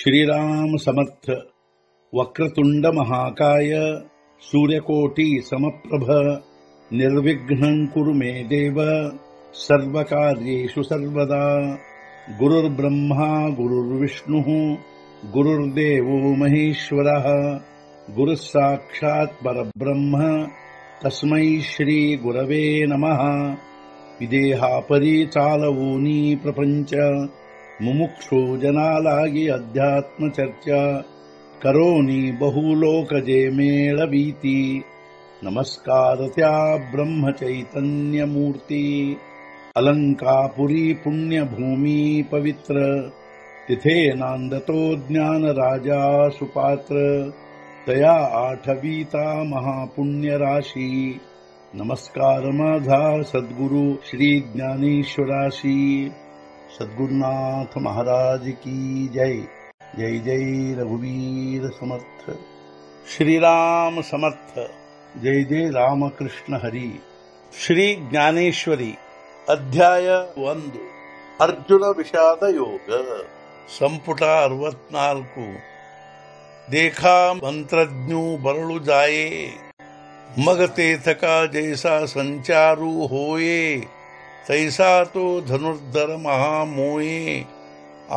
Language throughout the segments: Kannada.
श्रीराम समर्थ। वक्रतुंड महाकाय सूर्यकोटि समप्रभ निर्विघ्नं कुरु मे देव सर्वकार्येषु सर्वदा। गुरुर्ब्रह्मा गुरुर्विष्णुः गुरुर्देवो महेश्वरः गुरुः साक्षात् परब्रह्म तस्मै श्री गुरवे नमः। विदेहापरि चालवूनी प्रपंच मुमुक्षो जनालागी अध्यात्म चर्चा करोनी बहुलोकजे मेळवीती। नमस्कार त्या ब्रह्म चैतन्य मूर्ती अलंकापुरी पुण्यभूमी पवित्र तिथे नांदतो ज्ञान राजा सुपात्र तया आठवीता महापुण्य राशी। नमस्कार माझा सद्गुरु श्री ज्ञानेश्वराशी। सद्गुरुनाथ महाराज की जय। जय जय रघुवीर समर्थ। श्रीराम समर्थ। जय जय रामकृष्ण हरी। श्री ज्ञानेश्वरी अध्याय 1 अर्जुन विषाद योग ಸಂಪುಟ 64। देखा मंत्रज्ञू बरळु जाये मगते थका जैसा संचारू होये तैसा तो धनुर्धर महामोये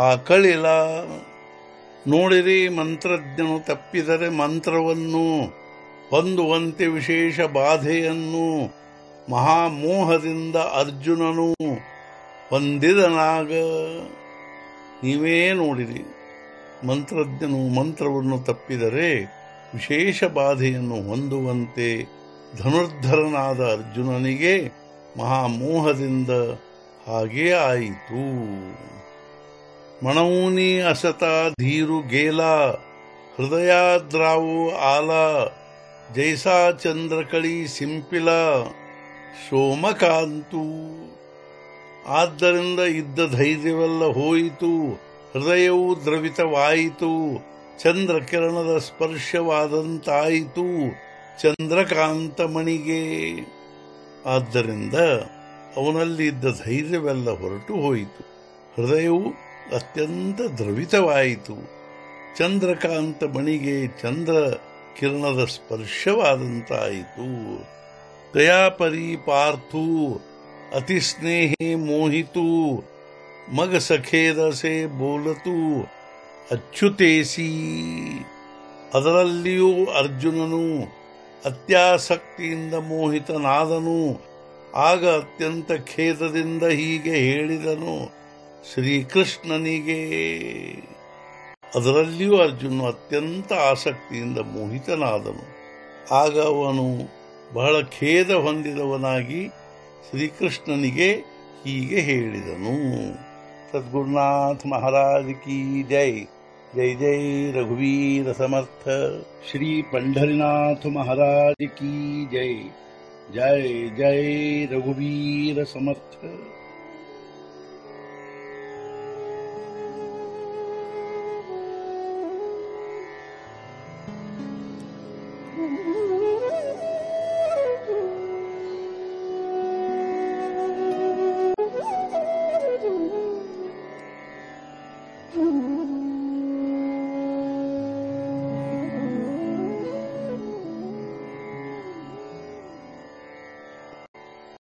ಆಕಳಿಲ। ನೋಡಿರಿ ಮಂತ್ರಜ್ಞನು ತಪ್ಪಿದರೆ ಮಂತ್ರವನ್ನು ಹೊಂದುವಂತೆ ವಿಶೇಷ ಬಾಧೆಯನ್ನು ಮಹಾಮೋಹದಿಂದ ಅರ್ಜುನನು ಹೊಂದಿದನಾಗ। ನೀವೇ ನೋಡಿರಿ, ಮಂತ್ರಜ್ಞನು ಮಂತ್ರವನ್ನು ತಪ್ಪಿದರೆ ವಿಶೇಷ ಬಾಧೆಯನ್ನು ಹೊಂದುವಂತೆ ಧನುರ್ಧರನಾದ ಅರ್ಜುನನಿಗೆ ಮಹಾಮೋಹದಿಂದ ಹಾಗೇ ಆಯಿತು। ಮಣೌನಿ ಅಸತ ಧೀರು ಗೇಲ ಹೃದಯಾದ್ರಾವು ಆಲ ಜೈಸಾ ಚಂದ್ರಕಳಿ ಸಿಂಪಿಲ ಸೋಮಕಾಂತು। ಆದ್ದರಿಂದ ಇದ್ದ ಧೈರ್ಯವೆಲ್ಲ ಹೋಯಿತು, ಹೃದಯವು ದ್ರವಿತವಾಯಿತು, ಚಂದ್ರಕಿರಣದ ಸ್ಪರ್ಶವಾದಂತಾಯಿತು ಚಂದ್ರಕಾಂತಮಣಿಗೆ। ಆದ್ದರಿಂದ ಅವನಲ್ಲಿ ಇದ್ದ ಧೈರ್ಯವೆಲ್ಲ ಹೊರಟು ಹೋಯಿತು, ಹೃದಯವು ಅತ್ಯಂತ ದ್ರವಿತವಾಯಿತು, ಚಂದ್ರಕಾಂತ ಮಣಿಗೆ ಚಂದ್ರ ಕಿರಣದ ಸ್ಪರ್ಶವಾದಂತಾಯಿತು। ದಯಾಪರಿ ಪಾರ್ಥು ಅತಿ ಸ್ನೇಹಿ ಮೋಹಿತು ಮಗ ಸಖೇದಸೆ ಬೋಲತು ಅಚ್ಯುತೇಸಿ। ಅದರಲ್ಲಿಯೂ ಅರ್ಜುನನು ಅತ್ಯಾಸಕ್ತಿಯಿಂದ ಮೋಹಿತನಾದನು। ಆಗ ಅತ್ಯಂತ ಖೇದದಿಂದ ಹೀಗೆ ಹೇಳಿದನು ಶ್ರೀಕೃಷ್ಣನಿಗೆ। ಅದರಲ್ಲಿಯೂ ಅರ್ಜುನ ಅತ್ಯಂತ ಆಸಕ್ತಿಯಿಂದ ಮೋಹಿತನಾದನು। ಆಗ ಅವನು ಬಹಳ ಖೇದ ಹೊಂದಿದವನಾಗಿ ಶ್ರೀಕೃಷ್ಣನಿಗೆ ಹೀಗೆ ಹೇಳಿದನು। सद्गुरुनाथ महाराज की जय। जय जय रघुवीर समर्थ। श्री पंढरीनाथ महाराज की जय। जय जय रघुवीर समर्थ।